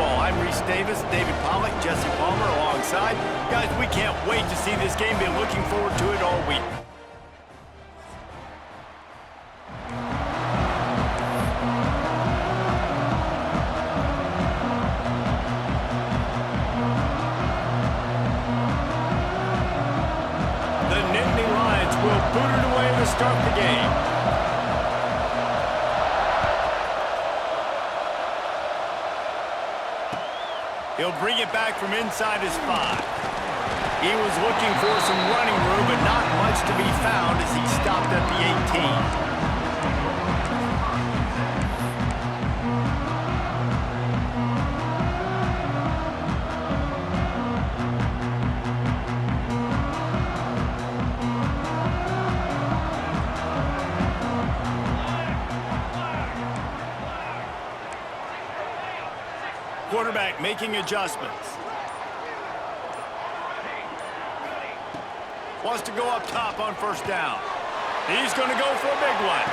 football. I'm Reese Davis, David Pollack, Jesse Palmer alongside. Guys, we can't wait to see this game. Been looking forward to it all week. The Nittany Lions will boot it away to start the game. He'll bring it back from inside his 5. He was looking for some running room, but not much to be found as he stopped at the 18. Quarterback making adjustments. Wants to go up top on first down. He's going to go for a big one.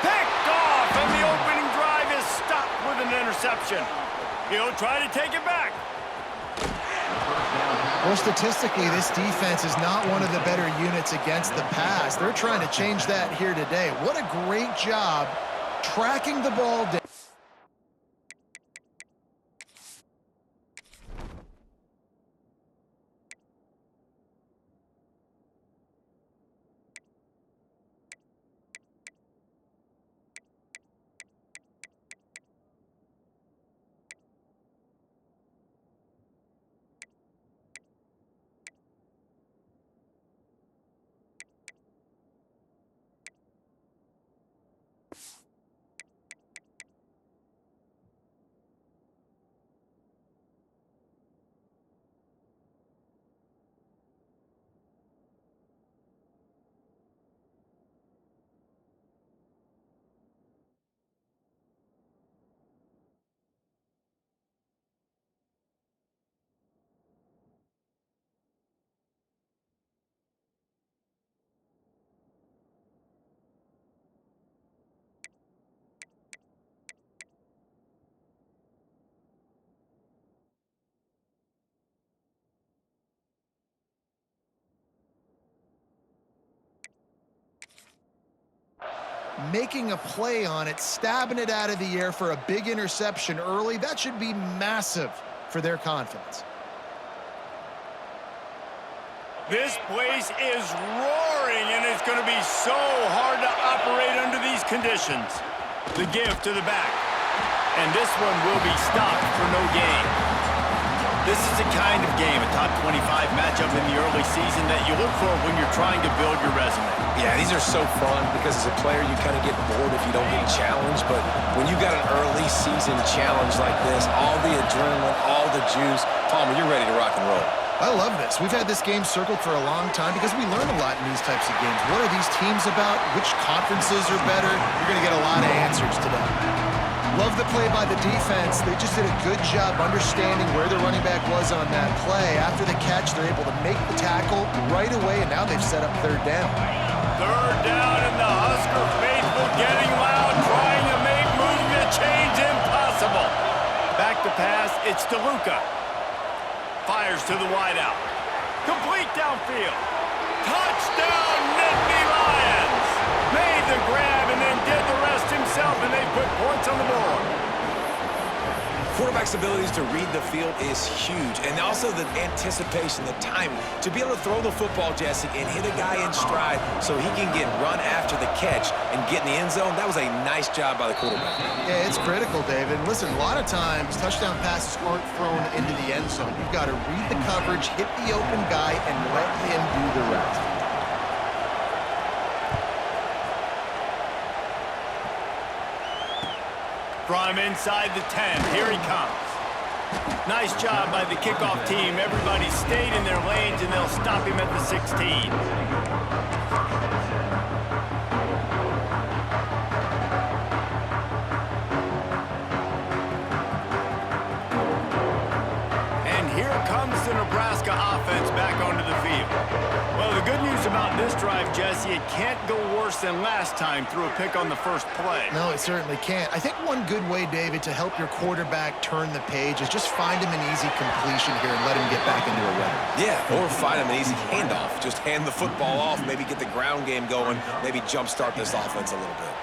Picked off, and the opening drive is stopped with an interception. He'll try to take it back. Well, statistically, this defense is not one of the better units against the pass. They're trying to change that here today. What a great job tracking the ball down. Making a play on it, stabbing it out of the air for a big interception early. That should be massive for their confidence. This place is roaring, and it's going to be so hard to operate under these conditions. The give to the back. And this one will be stopped for no gain. This is the kind of game, a top 25 matchup in the early season, that you look for when you're trying to build your resume. Yeah, these are so fun because as a player, you kind of get bored if you don't get challenged. But when you got an early season challenge like this, all the adrenaline, all the juice, Palmer, you're ready to rock and roll. I love this. We've had this game circled for a long time because we learn a lot in these types of games. What are these teams about? Which conferences are better? You're going to get a lot of answers today. Love the play by the defense. They just did a good job understanding where the running back was on that play. After the catch, they're able to make the tackle right away, and now they've set up third down. Third down, and the Husker faithful getting loud, trying to make moves to change impossible. Back to pass, it's DeLuca. Fires to the wideout. Complete downfield. Touchdown, Nittany Lions! Made the grab and then did the rest himself, and they put points on the board. Quarterback's abilities to read the field is huge, and also the anticipation, the timing. To be able to throw the football, Jesse, and hit a guy in stride so he can get run after the catch and get in the end zone, that was a nice job by the quarterback. Yeah, it's critical, David. Listen, a lot of times, touchdown passes aren't thrown into the end zone. You've got to read the coverage, hit the open guy, and let him do the rest. From inside the 10, here he comes. Nice job by the kickoff team. Everybody stayed in their lanes, and they'll stop him at the 16. And here comes the Nebraska offense back onto the field. Well, the good news about this drive Jesse, it can't go worse than last time through a pick on the first play. No, it certainly can't. I think one good way, David, to help your quarterback turn the page is just find him an easy completion here and let him get back into a rhythm. Yeah, or find him an easy handoff. Just hand the football off, maybe get the ground game going, maybe jumpstart this offense a little bit.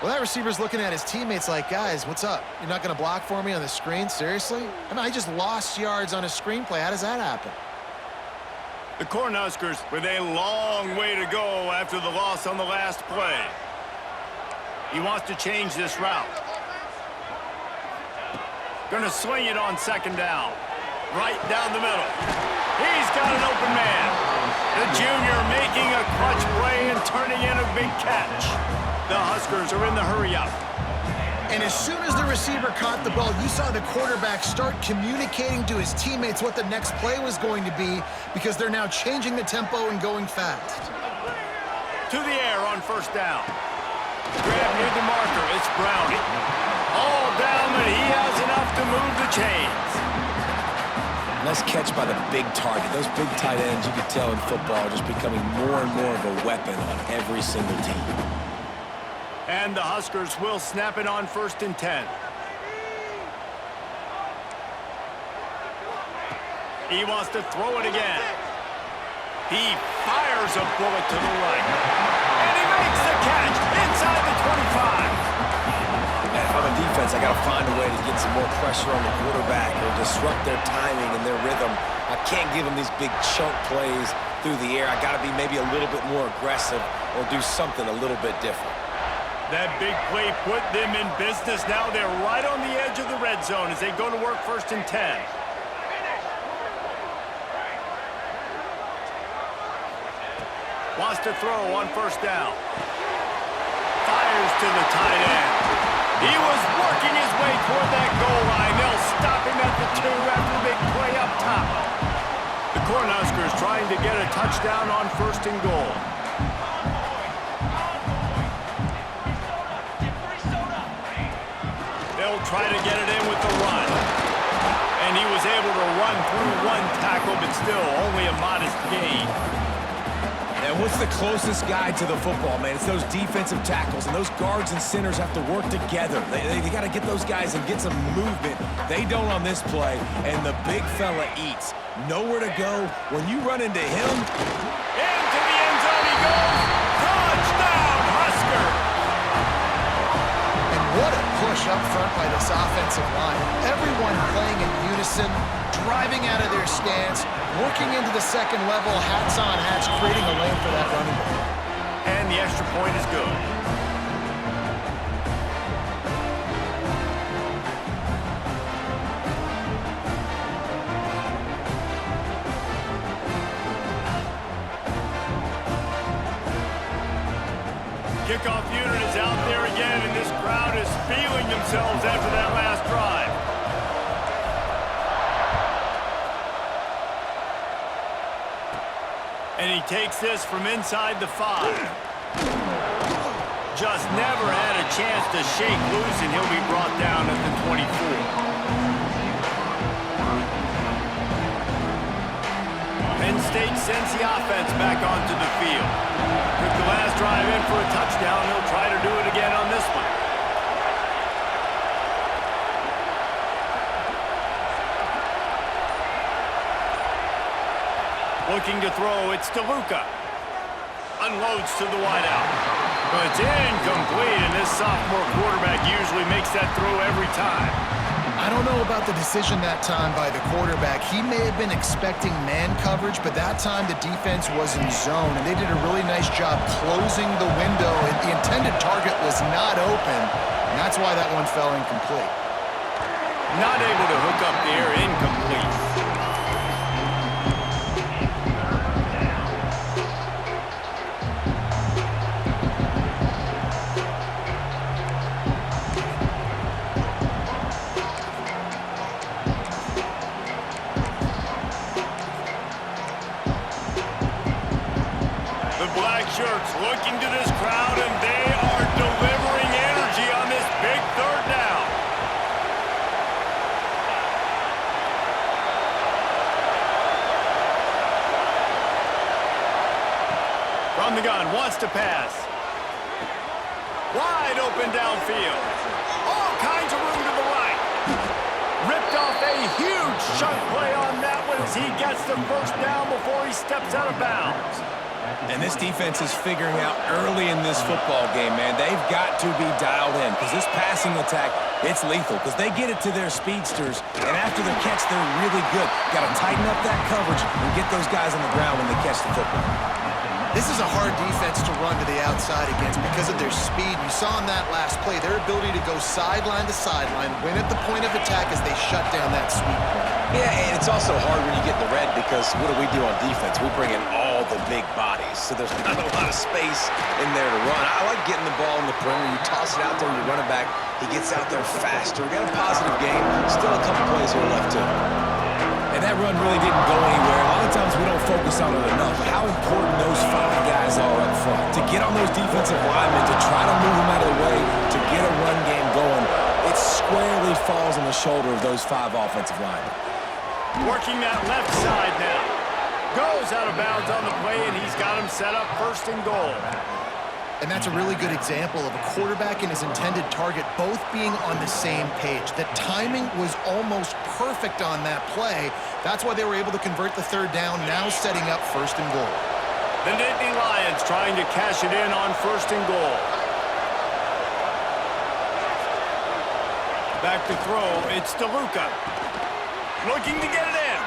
Well, that receiver's looking at his teammates like, guys, what's up? You're not going to block for me on the screen? Seriously? I mean, I just lost yards on a screenplay. How does that happen? The Cornhuskers with a long way to go after the loss on the last play. He wants to change this route. Gonna swing it on second down. Right down the middle. He's got an open man. The junior making a clutch play and turning in a big catch. The Huskers are in the hurry-up. And as soon as the receiver caught the ball, you saw the quarterback start communicating to his teammates what the next play was going to be because they're now changing the tempo and going fast. To the air on first down. Grab near the marker. It's Browning. All down, but he has enough to move the chains. Nice catch by the big target. Those big tight ends, you could tell in football, are just becoming more and more of a weapon on every single team. And the Huskers will snap it on 1st and 10. He wants to throw it again. He fires a bullet to the right. And he makes the catch inside the 25. Man, if I'm a defense, I got to find a way to get some more pressure on the quarterback or disrupt their timing and their rhythm. I can't give them these big chunk plays through the air. I got to be maybe a little bit more aggressive or do something a little bit different. That big play put them in business. Now they're right on the edge of the red zone as they go to work 1st and 10. Wants to throw on 1st down. Fires to the tight end. He was working his way toward that goal line. They'll stop him at the 2 after the big play up top. The Cornhuskers trying to get a touchdown on 1st and goal. They'll try to get it in with the run. And he was able to run through 1 tackle, but still only a modest gain. And what's the closest guy to the football, man? It's those defensive tackles, and those guards and centers have to work together. They got to get those guys and get some movement. They don't on this play, and the big fella eats. Nowhere to go. When you run into him... Into the end zone he goes. Touchdown, Husker! And what a push up front by this offensive line. Everyone playing in unison, driving out of their stance, working into the second level, hats on hats, creating a lane for that running back. And the extra point is good. Kickoff unit is out there again, and this crowd is feeling themselves after that last drive. And he takes this from inside the 5. Just never had a chance to shake loose, and he'll be brought down at the 24. Penn State sends the offense back onto the field. Took the last drive in for a touchdown. He'll try to do it again on this one. Looking to throw, it's DeLuca. Unloads to the wideout. But it's incomplete, and this sophomore quarterback usually makes that throw every time. I don't know about the decision that time by the quarterback. He may have been expecting man coverage, but that time the defense was in zone, and they did a really nice job closing the window, and the intended target was not open, and that's why that one fell incomplete. Not able to hook up there, incomplete. Shirts looking to this crowd, and they are delivering energy on this big 3rd down. From the gun, wants to pass. Wide open downfield. All kinds of room to the right. Ripped off a huge chunk play on that one as he gets the first down before he steps out of bounds. And this defense is figuring out early in this football game, man. They've got to be dialed in because this passing attack, it's lethal because they get it to their speedsters, and after the catch, they're really good. Got to tighten up that coverage and get those guys on the ground when they catch the football. This is a hard defense to run to the outside against because of their speed. You saw in that last play their ability to go sideline to sideline, win at the point of attack as they shut down that sweep point. Yeah, and it's also hard when you get in the red because what do on defense? We bring in all the big bodies, so there's not a lot of space in there to run. I like getting the ball in the perimeter. You toss it out there, you run it back. He gets out there faster. We got a positive game. Still a couple plays here left too. And that run really didn't go anywhere. A lot of times we don't focus on it enough, but how important those 5 guys are up front. To get on those defensive linemen, to try to move them out of the way, to get a run game going, it squarely falls on the shoulder of those 5 offensive linemen. Working that left side now. Goes out of bounds on the play, and he's got him set up 1st and goal. And that's a really good example of a quarterback and his intended target both being on the same page. The timing was almost perfect on that play. That's why they were able to convert the 3rd down, now setting up 1st and goal. The Nittany Lions trying to cash it in on 1st and goal. Back to throw, it's DeLuca. Looking to get it in.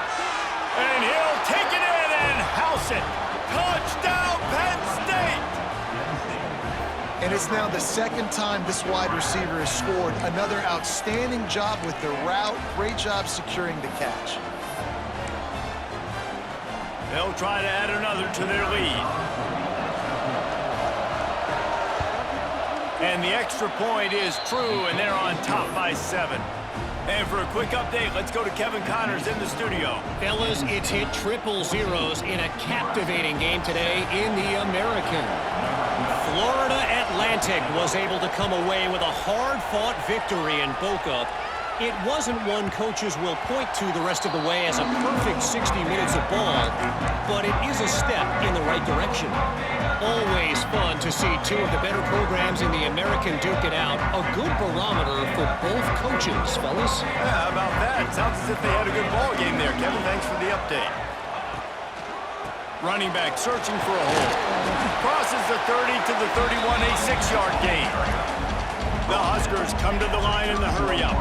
And he'll take it in and house it. Touchdown, Penn State! And it's now the 2nd time this wide receiver has scored. Another outstanding job with the route. Great job securing the catch. They'll try to add another to their lead. And the extra point is true, and they're on top by 7. And for a quick update, let's go to Kevin Connors in the studio. Fellas, it's hit triple zeros in a captivating game today in the American. Florida Atlantic was able to come away with a hard-fought victory in Boca. It wasn't one coaches will point to the rest of the way as a perfect 60 minutes of ball, but it is a step in the right direction. Always fun to see 2 of the better programs in the American duke it out. A good barometer for both coaches, fellas. Yeah, how about that? Sounds as if they had a good ball game there. Kevin, thanks for the update. Running back searching for a hole. Crosses the 30 to the 31, a 6-yard gain. The Huskers come to the line in the hurry-up.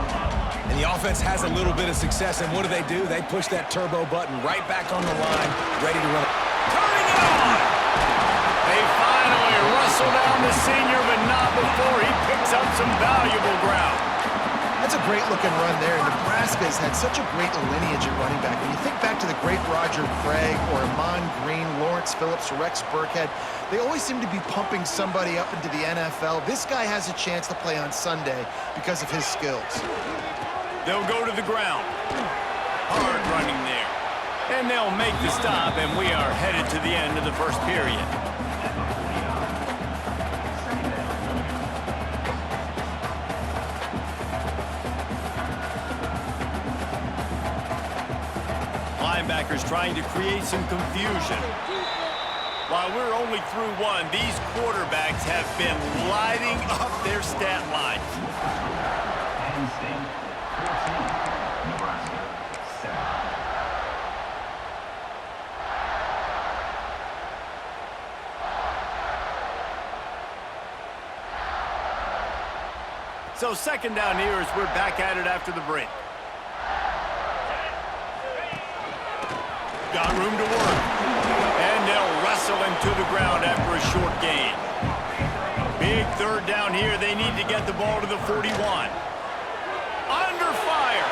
And the offense has a little bit of success, and what do? They push that turbo button right back on the line, ready to run. Turning it on! They finally wrestle down the senior, but not before he picks up some valuable ground. That's a great-looking run there. Nebraska has had such a great lineage at running back. When you think back to the great Roger Craig or Amon Green, Lawrence Phillips, Rex Burkhead, they always seem to be pumping somebody up into the NFL. This guy has a chance to play on Sunday because of his skills. They'll go to the ground. Hard running there. And they'll make the stop, and we are headed to the end of the 1st period. Linebackers trying to create some confusion. While we're only through 1, these quarterbacks have been lighting up their stat lines. Penn State 14, Nebraska 7. So 2nd down here as we're back at it after the break. Got room to work. And they'll wrestle him to the ground after a short gain. Big 3rd down here. They need to get the ball to the 41. Under fire.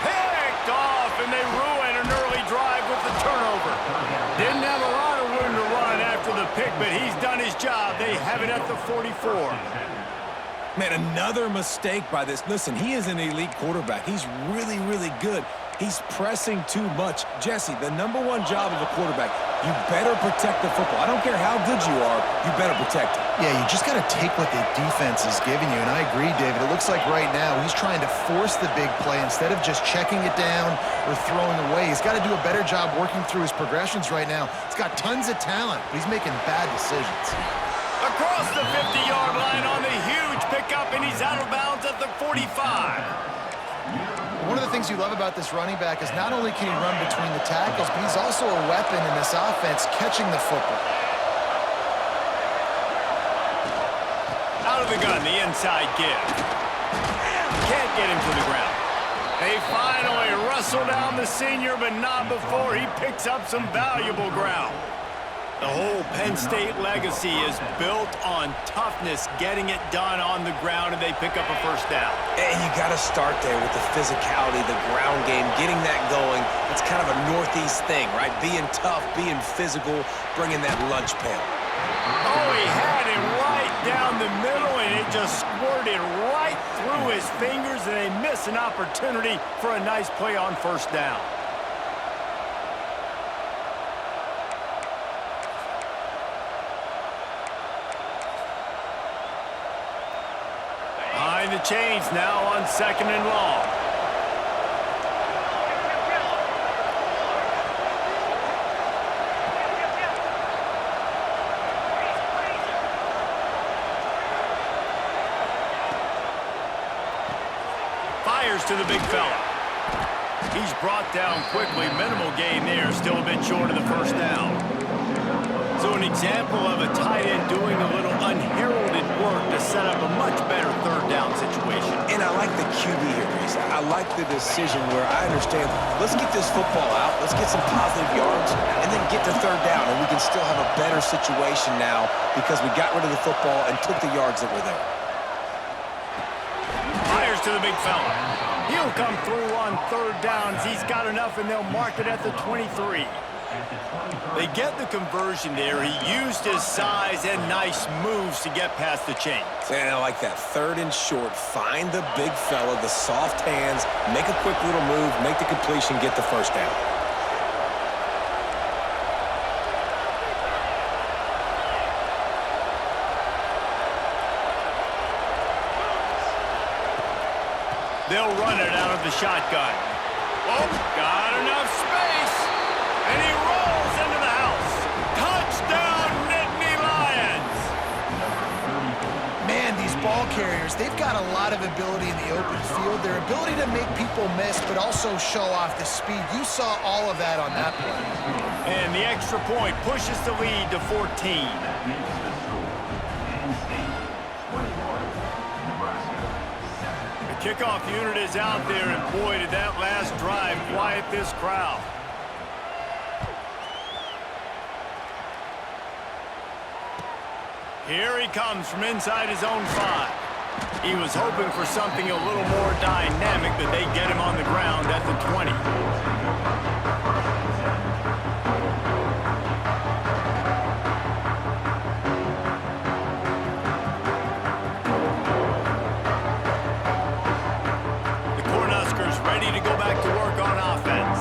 Picked off, and they ruin an early drive with the turnover. Didn't have a lot of room to run after the pick, but he's done his job. They have it at the 44. Man, another mistake by this. Listen, he is an elite quarterback. He's really, really good. He's pressing too much. Jesse, the #1 job of a quarterback, You better protect the football. I don't care how good you are, you better protect it. Yeah, you just got to take what the defense is giving you, and I agree, David. It looks like right now he's trying to force the big play instead of just checking it down or throwing away. He's got to do a better job working through his progressions right now. He's got tons of talent, but he's making bad decisions. Across the 50-yard line on the huge pickup, and he's out of bounds at the 45. One of the things you love about this running back is not only can he run between the tackles, but he's also a weapon in this offense catching the football. Out of the gun, the inside give. Can't get him to the ground. They finally wrestle down the senior, but not before he picks up some valuable ground. The whole Penn State legacy is built on toughness, getting it done on the ground, and they pick up a first down. And you got to start there with the physicality, the ground game, getting that going. It's kind of a Northeast thing, right? Being tough, being physical, bringing that lunch pail. Oh, he had it right down the middle, and it just squirted right through his fingers, and they miss an opportunity for a nice play on first down. Behind the chains now on 2nd and long. Fires to the big fella. He's brought down quickly. Minimal gain there. Still a bit short of the first down. So an example of a tight end doing a little unheralded work to set up a much better third down situation. And I like the QB here, Reese. I like the decision where I understand, let's get this football out, let's get some positive yards, and then get to third down, and we can still have a better situation now because we got rid of the football and took the yards that were there. Fires to the big fella. He'll come through on third downs. He's got enough, and they'll mark it at the 23. They get the conversion there. He used his size and nice moves to get past the chains. And I like that. 3rd and short. Find the big fella, the soft hands, make a quick little move, make the completion, get the first down. They'll run it out of the shotgun. Oh, got enough space. And he rolls into the house. Touchdown, Nittany Lions. Man, these ball carriers, they've got a lot of ability in the open field. Their ability to make people miss, but also show off the speed. You saw all of that on that play. And the extra point pushes the lead to 14. The kickoff unit is out there, and boy, did that last drive quiet this crowd. Here he comes from inside his own 5. He was hoping for something a little more dynamic, but they get him on the ground at the 20. The Cornhuskers ready to go back to work on offense.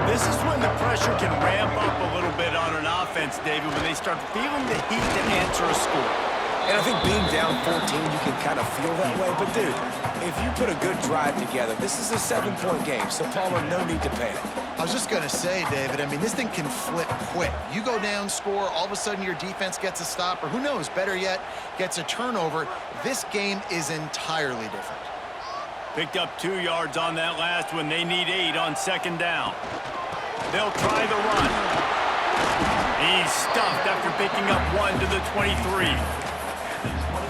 This is when the pressure can ramp up a little bit on an offense, David, when they start feeling the heat to answer a score. And I think being down 14, you can kind of feel that way. But, dude, if you put a good drive together, this is a 7-point game, so, Palmer, no need to panic. I was just going to say, David, I mean, this thing can flip quick. You go down, score, all of a sudden your defense gets a stop, or who knows, better yet, gets a turnover. This game is entirely different. Picked up 2 yards on that last one. They need 8 on 2nd down. They'll try the run. He's stuffed after picking up 1 to the 23.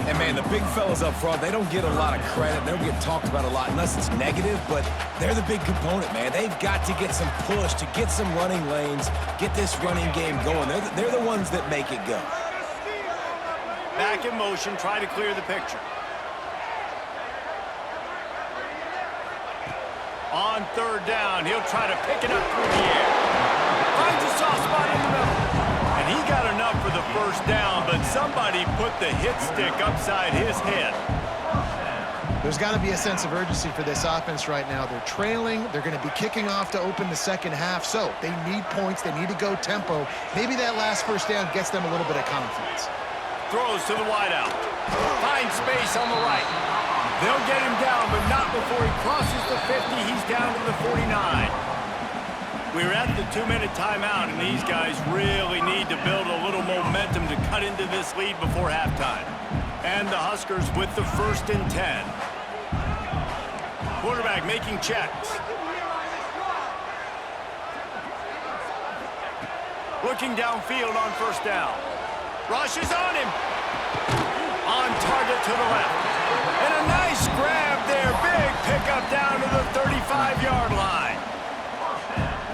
And, man, the big fellas up front, they don't get a lot of credit. They don't get talked about a lot unless it's negative, but they're the big component, man. They've got to get some push, to get some running lanes, get this running game going. They're the ones that make it go. Back in motion, try to clear the picture. On 3rd down, he'll try to pick it up through the air. Finds a soft spot in the middle. And he got enough for the first down, but somebody put the hit stick upside his head. There's got to be a sense of urgency for this offense right now. They're trailing. They're going to be kicking off to open the second half. So they need points. They need to go tempo. Maybe that last first down gets them a little bit of confidence. Throws to the wideout. Finds space on the right. They'll get him down, but not before he crosses the 50. He's down to the 49. We're at the 2-minute timeout, and these guys really need to build a little momentum to cut into this lead before halftime. And the Huskers with the 1st and 10. Quarterback making checks. Looking downfield on 1st down. Rushes on him. On target to the left. And a nice grab there. Big pickup down to the 35-yard line.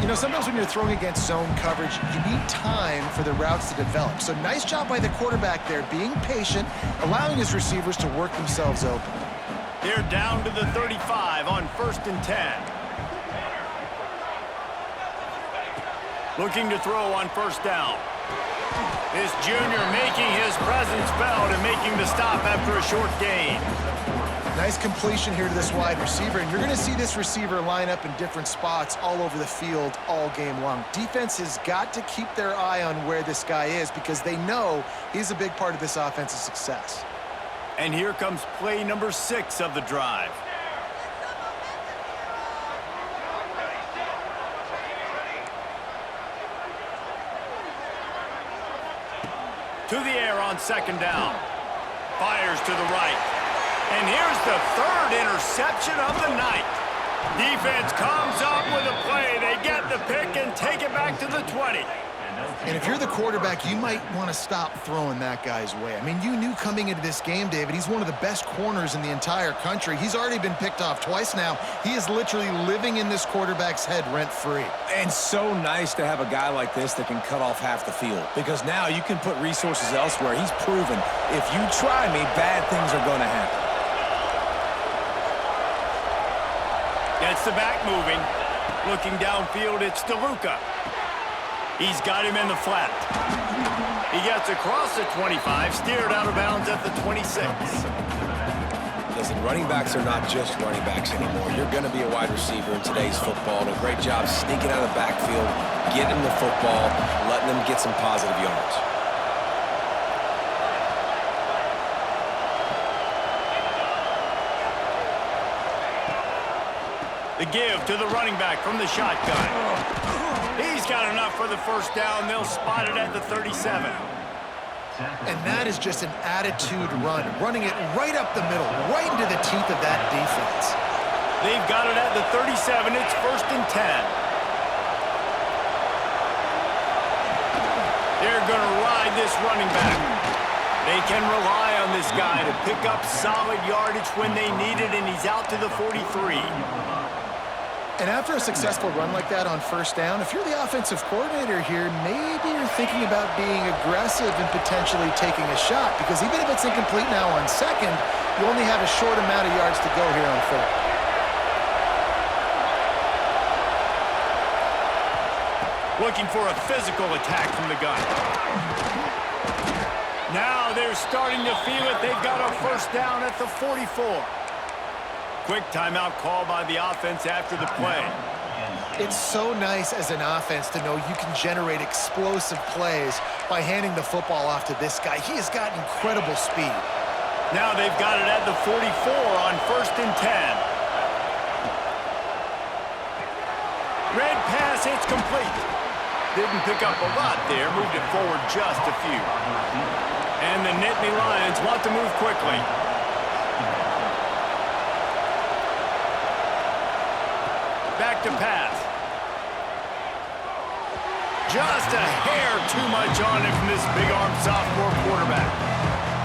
You know, sometimes when you're throwing against zone coverage, you need time for the routes to develop. So nice job by the quarterback there, being patient, allowing his receivers to work themselves open. They're down to the 35 on 1st and 10. Looking to throw on 1st down. This junior making his presence felt and making the stop after a short gain. Nice completion here to this wide receiver, and you're going to see this receiver line up in different spots all over the field all game long. Defense has got to keep their eye on where this guy is because they know he's a big part of this offense's success. And here comes play number 6 of the drive. To the air on 2nd down. Fires to the right. And here's the 3rd interception of the night. Defense comes up with a play. They get the pick and take it back to the 20. And if you're the quarterback, you might want to stop throwing that guy's way. I mean, you knew coming into this game, David, he's one of the best corners in the entire country. He's already been picked off twice now. He is literally living in this quarterback's head rent-free. And so nice to have a guy like this that can cut off half the field, because now you can put resources elsewhere. He's proven if you try me, bad things are going to happen. Gets the back moving. Looking downfield, it's DeLuca. He's got him in the flat. He gets across the 25, steered out of bounds at the 26. Listen, running backs are not just running backs anymore. You're going to be a wide receiver in today's football. And a great job sneaking out of the backfield, getting the football, letting them get some positive yards. The give to the running back from the shotgun. He's got enough for the 1st down. They'll spot it at the 37. And that is just an attitude run, running it right up the middle, right into the teeth of that defense. They've got it at the 37. It's 1st and 10. They're going to ride this running back. They can rely on this guy to pick up solid yardage when they need it, and he's out to the 43. And after a successful run like that on 1st down, if you're the offensive coordinator here, maybe you're thinking about being aggressive and potentially taking a shot, because even if it's incomplete now on 2nd, you only have a short amount of yards to go here on 3rd. Looking for a physical attack from the gun. Now they're starting to feel it. They've got a 1st down at the 44. Quick timeout call by the offense after the play. It's so nice as an offense to know you can generate explosive plays by handing the football off to this guy. He has got incredible speed. Now they've got it at the 44 on 1st and 10. Red pass, it's complete. Didn't pick up a lot there, moved it forward just a few. And the Nittany Lions want to move quickly. Back to pass. Just a hair too much on it from this big-arm sophomore quarterback.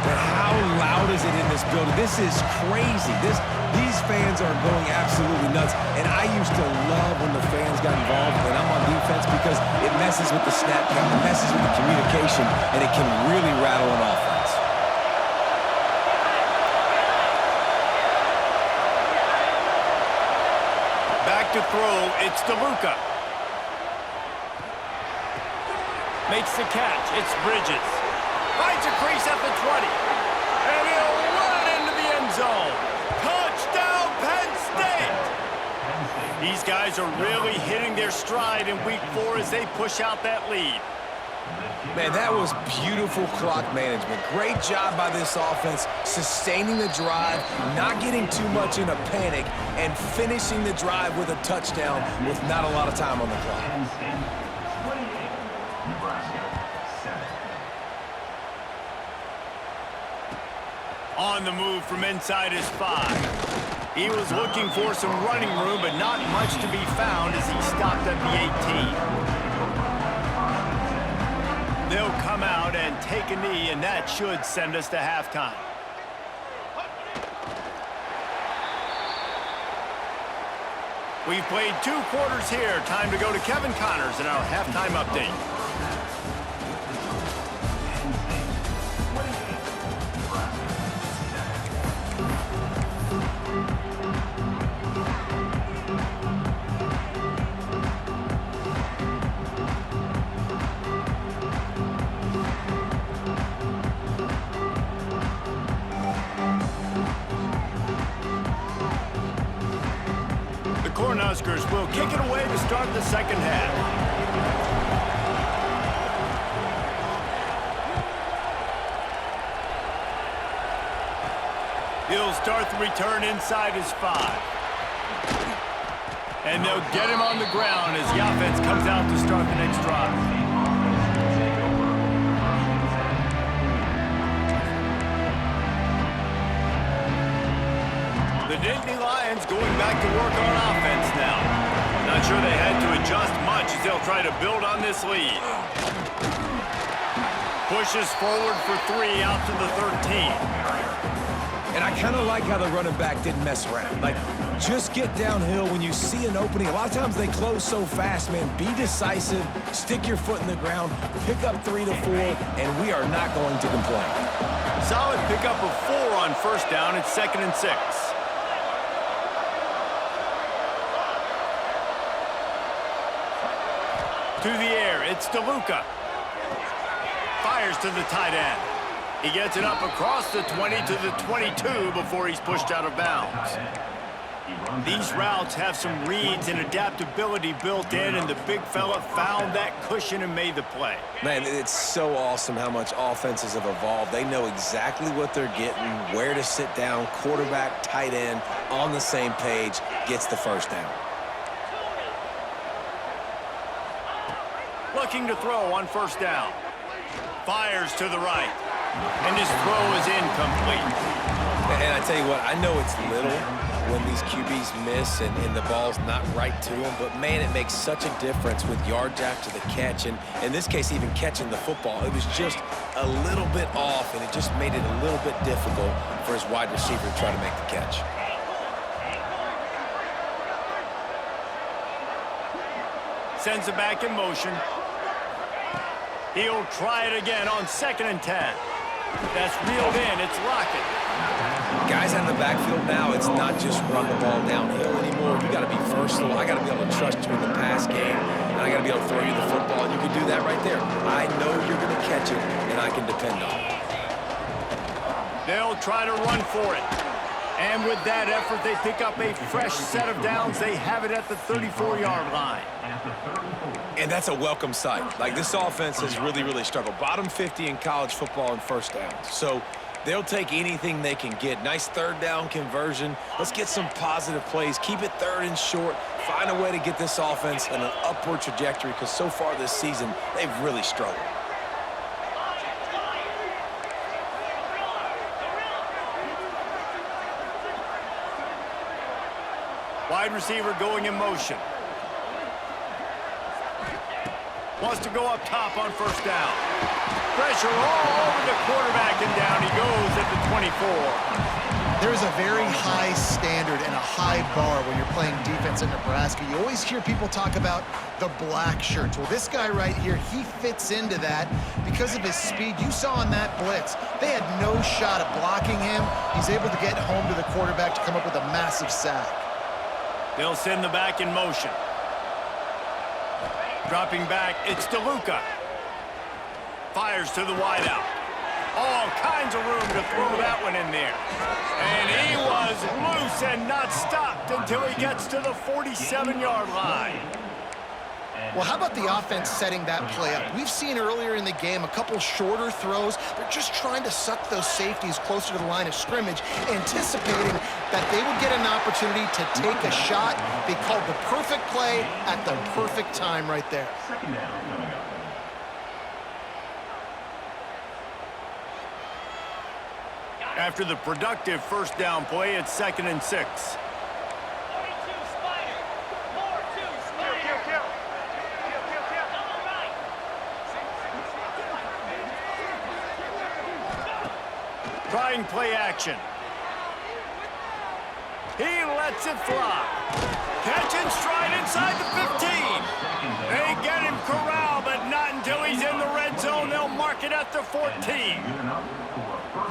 But how loud is it in this building? This is crazy. These fans are going absolutely nuts. And I used to love when the fans got involved when I'm on defense, because it messes with the snap count, it messes with the communication, and it can really rattle an offense. To throw, it's DeLuca. Makes the catch, it's Bridges. Finds a crease at the 20. And he'll run it into the end zone. Touchdown! These guys are really hitting their stride in week 4 as they push out that lead. Man, that was beautiful clock management. Great job by this offense, sustaining the drive, not getting too much in a panic, and finishing the drive with a touchdown with not a lot of time on the clock. Penn State 28, Nebraska 7. On the move from inside his 5. He was looking for some running room, but not much to be found as he stopped at the 18. They'll come out and take a knee, and that should send us to halftime. We've played 2 quarters here. Time to go to Kevin Connors in our halftime update. Cornhuskers will kick it away to start the second half. He'll start the return inside his 5. And they'll get him on the ground as the offense comes out to start the next drive. The Nittany Lions going back to work on offense now. Not sure they had to adjust much as they'll try to build on this lead. Pushes forward for 3 out to the 13. And I kind of like how the running back didn't mess around. Like, just get downhill when you see an opening. A lot of times they close so fast, man. Be decisive, stick your foot in the ground, pick up 3 to 4, and we are not going to complain. Solid pickup of 4 on first down. It's 2nd and 6. To the air, it's DeLuca. Fires to the tight end. He gets it up across the 20 to the 22 before he's pushed out of bounds. These routes have some reads and adaptability built in, and the big fella found that cushion and made the play. Man, it's so awesome how much offenses have evolved. They know exactly what they're getting, where to sit down, quarterback, tight end, on the same page, gets the first down. Looking to throw on first down. Fires to the right. And his throw is incomplete. And I tell you what, I know it's little when these QBs miss and the ball's not right to them, but man, it makes such a difference with yards after the catch. And in this case, even catching the football, it was just a little bit off, and it just made it a little bit difficult for his wide receiver to try to make the catch. Sends it back in motion. He'll try it again on 2nd and 10. That's reeled in. It's Lockett. Guys out in the backfield now, it's not just run the ball downhill anymore. You got to be versatile. I got to be able to trust you in the pass game, and I got to be able to throw you the football. And you can do that right there. I know you're going to catch it, and I can depend on it. They'll try to run for it. And with that effort, they pick up a fresh set of downs. They have it at the 34-yard line. And that's a welcome sight. Like, this offense has really, really struggled. Bottom 50 in college football in first downs. So they'll take anything they can get. Nice third down conversion. Let's get some positive plays. Keep it 3rd and short. Find a way to get this offense on an upward trajectory, because so far this season, they've really struggled. Wide receiver going in motion. Wants to go up top on first down. Pressure all over the quarterback, and down he goes at the 24. There's a very high standard and a high bar when you're playing defense in Nebraska. You always hear people talk about the black shirts. Well, this guy right here, he fits into that because of his speed. You saw on that blitz, they had no shot at blocking him. He's able to get home to the quarterback to come up with a massive sack. They'll send the back in motion. Dropping back, it's DeLuca. Fires to the wideout. All kinds of room to to throw that one in there. And he was loose and not stopped until he gets to the 47-yard line. Well, how about the offense setting that play up? We've seen earlier in the game a couple shorter throws. They're just trying to suck those safeties closer to the line of scrimmage, anticipating that they would get an opportunity to take a shot. They called the perfect play at the perfect time right there. Second down coming up. After the productive first down play, it's 2nd and 6. Trying play action. He lets it fly. Catch and stride inside the 15. They get him corralled, but not until he's in the red zone. They'll mark it at the 14.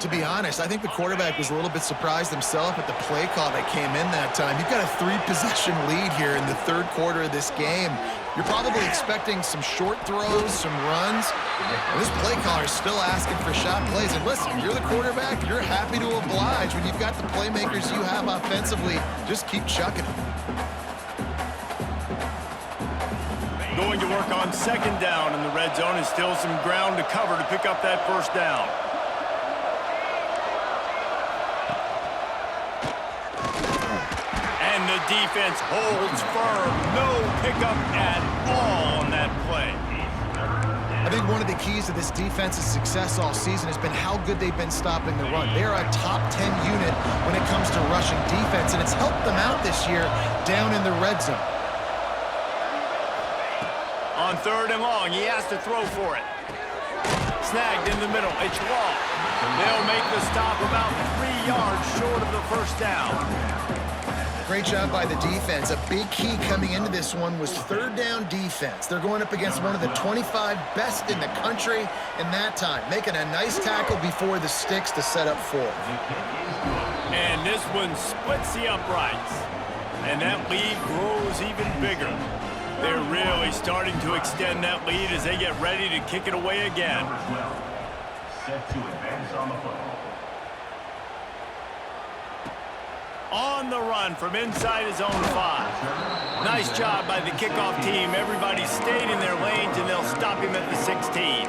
To be honest, I think the quarterback was a little bit surprised himself at the play call that came in that time. You've got a 3-possession lead here in the third quarter of this game. You're probably expecting some short throws, some runs. This play caller is still asking for shot plays. And listen, you're the quarterback. You're happy to oblige when you've got the playmakers you have offensively. Just keep chucking them. Going to work on 2nd down in the red zone, and still some ground to cover to pick up that first down. And the defense holds firm. No pickup at all on that play. I think one of the keys to this defense's success all season has been how good they've been stopping the run. They're a top 10 unit when it comes to rushing defense, and it's helped them out this year down in the red zone. On 3rd and long, he has to throw for it. Snagged in the middle. It's long. They'll make the stop about 3 yards short of the first down. Great job by the defense. A big key coming into this one was 3rd down defense. They're going up against one of the 25 best in the country in that time, making a nice tackle before the sticks to set up 4th. And this one splits the uprights. And that lead grows even bigger. They're really starting to extend that lead as they get ready to kick it away again. Set to advance on the football. On the run from inside his own 5. Nice job by the kickoff team. Everybody stayed in their lanes, and they'll stop him at the 16.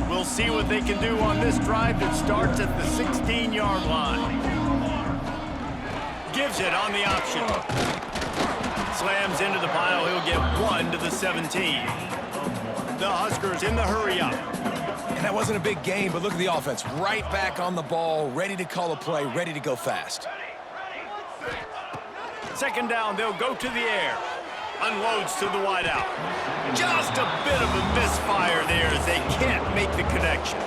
We'll see what they can do on this drive that starts at the 16-yard line. Gives it on the option. Slams into the pile. He'll get 1 to the 17. The Huskers in the hurry-up. And that wasn't a big game, but look at the offense. Right back on the ball, ready to call a play, ready to go fast. 2nd down, they'll go to the air. Unloads to the wideout. Just a bit of a misfire there as they can't make the connection.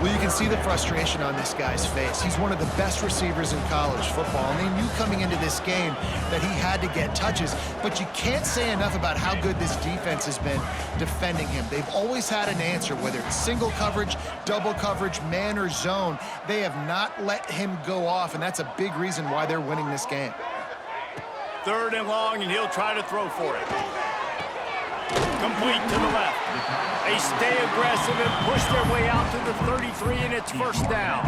Well, you can see the frustration on this guy's face. He's one of the best receivers in college football, and they knew coming into this game that he had to get touches, but you can't say enough about how good this defense has been defending him. They've always had an answer, whether it's single coverage, double coverage, man or zone. They have not let him go off, and that's a big reason why they're winning this game. 3rd and long, and he'll try to throw for it. Complete to the left. They stay aggressive and push their way out to the 33, and it's 1st down.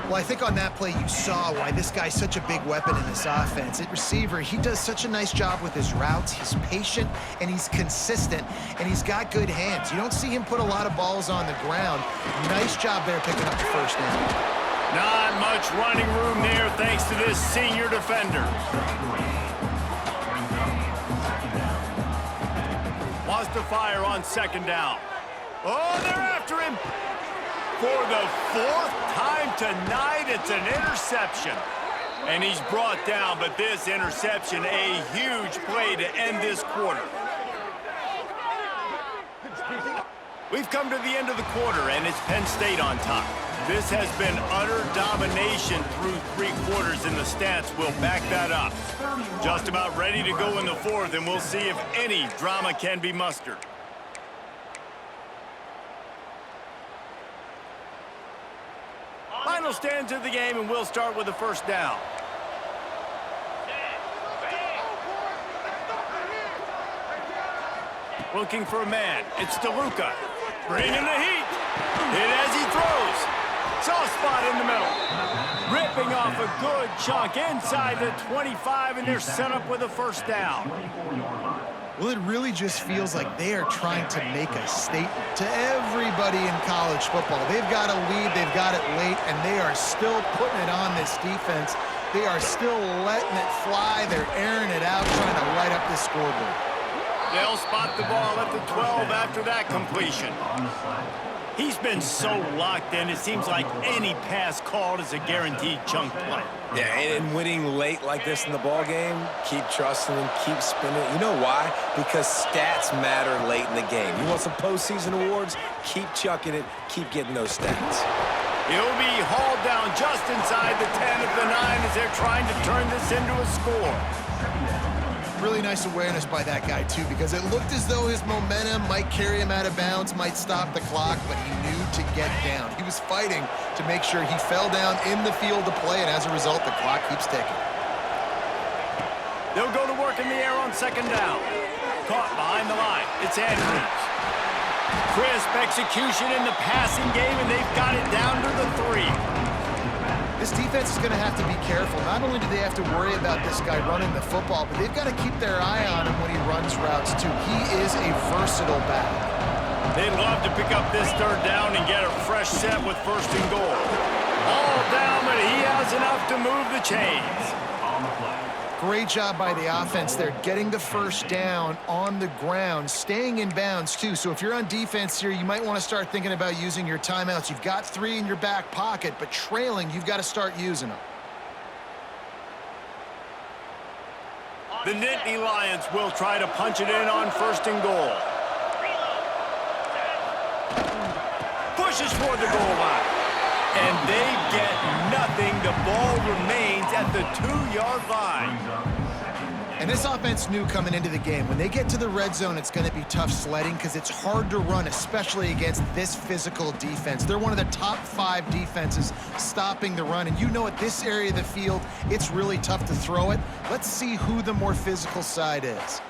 Well, I think on that play you saw why this guy's such a big weapon in this offense. At receiver, he does such a nice job with his routes. He's patient, and he's consistent, and he's got good hands. You don't see him put a lot of balls on the ground. Nice job there picking up the 1st down. Not much running room there thanks to this senior defender. Wants to fire on 2nd down. Oh, they're after him. For the 4th time tonight, it's an interception. And he's brought down, but this interception, a huge play to end this quarter. We've come to the end of the quarter, and it's Penn State on top. This has been utter domination through 3 quarters, and the stats will back that up. Just about ready to go in the 4th, and we'll see if any drama can be mustered. Final stands of the game, and we'll start with the first down. Looking for a man. It's DeLuca. Bringing the heat. Hit as he throws. Soft spot in the middle. Ripping off a good chunk inside the 25, and they're set up with a first down. Well, it really just feels like they are trying to make a statement to everybody in college football. They've got a lead, they've got it late, and they are still putting it on this defense. They are still letting it fly. They're airing it out, trying to light up this scoreboard. They'll spot the ball at the 12 after that completion. He's been so locked in, it seems like any pass called is a guaranteed chunk play. Yeah, and winning late like this in the ball game, keep trusting and keep spinning. You know why? Because stats matter late in the game. You want some postseason awards? Keep chucking it. Keep getting those stats. He'll be hauled down just inside the 10 of the 9 as they're trying to turn this into a score. Really nice awareness by that guy, too, because it looked as though his momentum might carry him out of bounds, might stop the clock, but he knew to get down. He was fighting to make sure he fell down in the field to play, and as a result, the clock keeps ticking. They'll go to work in the air on second down. Caught behind the line. It's Andrews. Crisp execution in the passing game, and they've got it down to the 3. This defense is going to have to be careful. Not only do they have to worry about this guy running the football, but they've got to keep their eye on him when he runs routes, too. He is a versatile back. They'd love to pick up this third down and get a fresh set with first and goal. All down, but he has enough to move the chains. Great job by the offense there, getting the first down on the ground, staying in bounds, too. So if you're on defense here, you might want to start thinking about using your timeouts. You've got 3 in your back pocket, but trailing, you've got to start using them. The Nittany Lions will try to punch it in on first and goal. Pushes for the goal line. And they get nothing. The ball remains at the 2-yard line. And this offense knew coming into the game, when they get to the red zone, it's going to be tough sledding because it's hard to run, especially against this physical defense. They're one of the top 5 defenses stopping the run. And you know at this area of the field, it's really tough to throw it. Let's see who the more physical side is.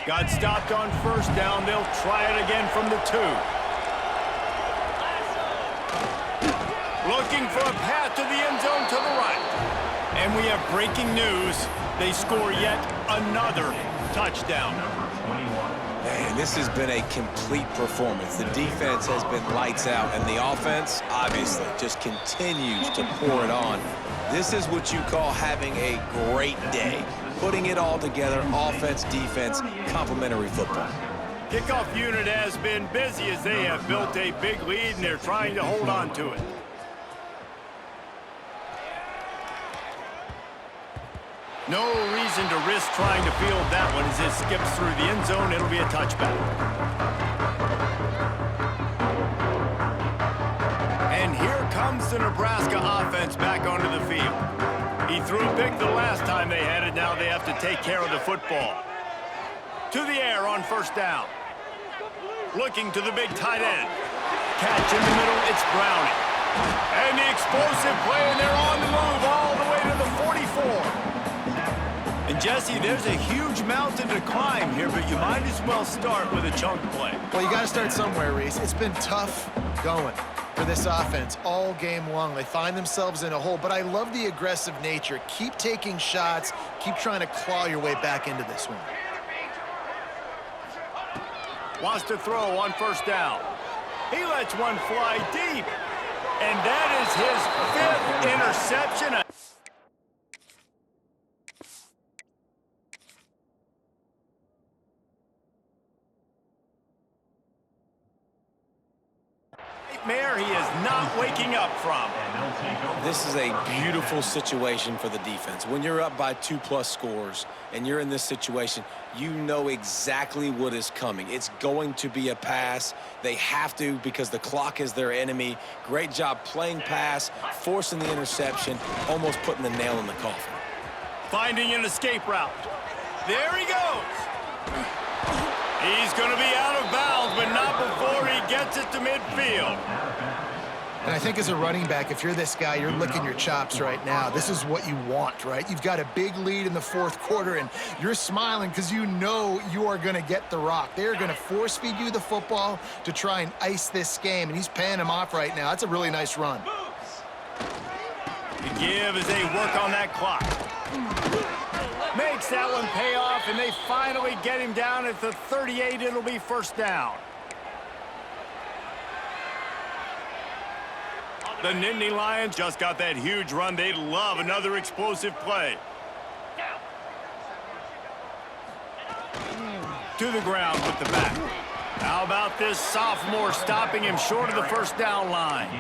Got stopped on first down. They'll try it again from the 2. Looking for a path to the end zone to the right. And we have breaking news. They score yet another touchdown. Man, this has been a complete performance. The defense has been lights out, and the offense, obviously, just continues to pour it on. This is what you call having a great day. Putting it all together, offense, defense, complementary football. Kickoff unit has been busy as they have built a big lead, and they're trying to hold on to it. No reason to risk trying to field that one as it skips through the end zone. It'll be a touchback. And here comes the Nebraska offense back onto the field. He threw a pick the last time they had it. Now they have to take care of the football. To the air on first down. Looking to the big tight end. Catch in the middle, it's Browning. And the explosive play, and they're on the move all the way to the 44. And Jesse, there's a huge mountain to climb here, but you might as well start with a chunk play. Well, you got to start somewhere, Reese. It's been tough going for this offense all game long. They find themselves in a hole, but I love the aggressive nature. Keep taking shots. Keep trying to claw your way back into this one. Wants to throw on first down. He lets one fly deep. And that is his 5th interception. Nightmare he is not waking up from. This is a beautiful situation for the defense. When you're up by 2+ scores and you're in this situation, you know exactly what is coming. It's going to be a pass. They have to because the clock is their enemy. Great job playing pass, forcing the interception, almost putting the nail in the coffin. Finding an escape route. There he goes. He's going to be out of bounds, but not before he gets it to midfield. And I think as a running back, if you're this guy, you're licking your chops right now. This is what you want, right? You've got a big lead in the fourth quarter, and you're smiling because you know you are going to get the rock. They're going to force-feed you the football to try and ice this game, and he's paying him off right now. That's a really nice run. The give as they work on that clock. Makes that one pay off, and they finally get him down at the 38. It'll be first down. The Nittany Lions just got that huge run. They love another explosive play. To the ground with the back. How about this sophomore stopping him short of the first down line?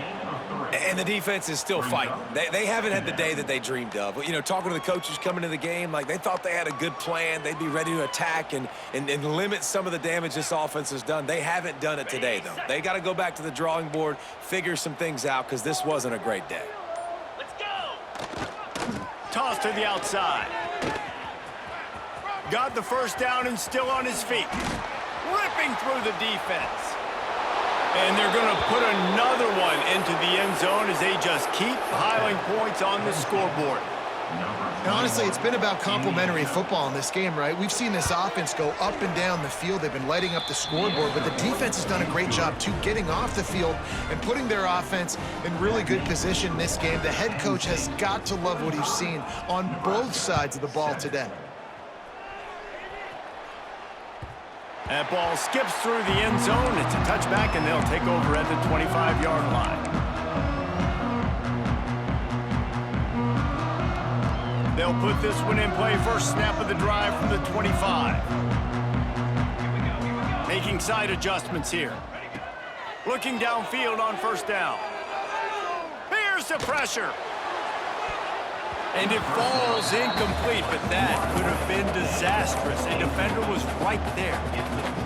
And the defense is still fighting. They haven't had the day that they dreamed of. You know, talking to the coaches coming into the game, like they thought they had a good plan. They'd be ready to attack and limit some of the damage this offense has done. They haven't done it today, though. They got to go back to the drawing board, figure some things out, because this wasn't a great day. Let's go! Toss to the outside. Got the first down and still on his feet. Ripping through the defense. And they're going to put another one into the end zone as they just keep piling points on the scoreboard. And honestly, it's been about complementary football in this game, right? We've seen this offense go up and down the field. They've been lighting up the scoreboard, but the defense has done a great job, too, getting off the field and putting their offense in really good position in this game. The head coach has got to love what he's seen on both sides of the ball today. That ball skips through the end zone. It's a touchback, and they'll take over at the 25-yard line. They'll put this one in play. First snap of the drive from the 25. Making side adjustments here. Looking downfield on first down. Here's the pressure. And it falls incomplete, but that could have been disastrous. A defender was right there.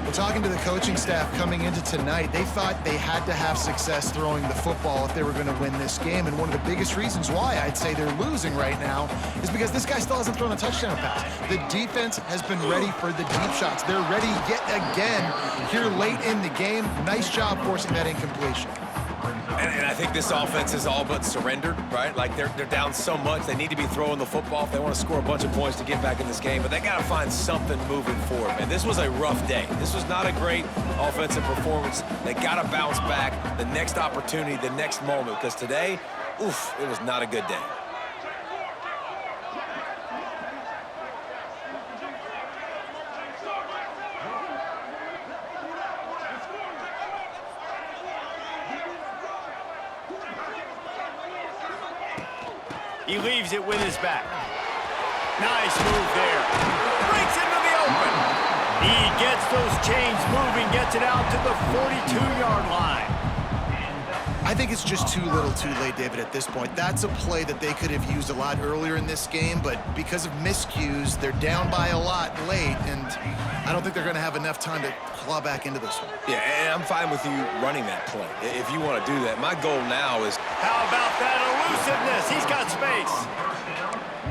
Well, talking to the coaching staff coming into tonight, they thought they had to have success throwing the football if they were going to win this game. And one of the biggest reasons why I'd say they're losing right now is because this guy still hasn't thrown a touchdown pass. The defense has been ready for the deep shots. They're ready yet again here late in the game. Nice job forcing that incompletion. And I think this offense is all but surrendered, right? Like they're down so much. They need to be throwing the football if they want to score a bunch of points to get back in this game. But they got to find something moving forward, man. This was a rough day. This was not a great offensive performance. They got to bounce back the next opportunity, the next moment. Because today, oof, it was not a good day. He leaves it with his back. Nice move there. Breaks into the open. He gets those chains moving, gets it out to the 42-yard line. I think it's just too little too late, David, at this point. That's a play that they could have used a lot earlier in this game, but because of miscues, they're down by a lot late, and I don't think they're going to have enough time to claw back into this one. Yeah, and I'm fine with you running that play if you want to do that. My goal now is... How about that elusiveness? He's got space.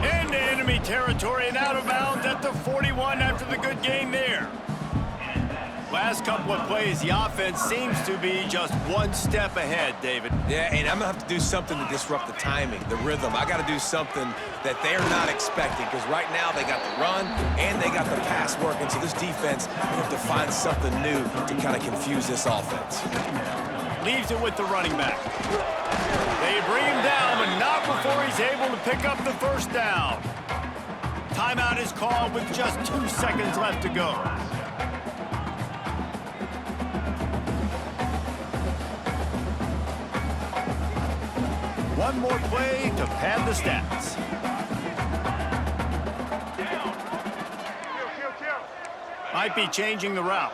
Into enemy territory and out of bounds at the 41 after the good game there. Last couple of plays, the offense seems to be just one step ahead, David. Yeah, and I'm going to have to do something to disrupt the timing, the rhythm. I got to do something that they're not expecting, because right now they got the run and they got the pass working. So this defense, they have to find something new to kind of confuse this offense. Leaves it with the running back. They bring him down, but not before he's able to pick up the first down. Timeout is called with just 2 seconds left to go. One more play to pad the stats. Might be changing the route.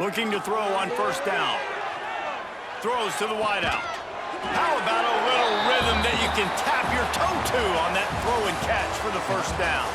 Looking to throw on first down. Throws to the wideout. How about a little rhythm that you can tap your toe to on that throw and catch for the first down?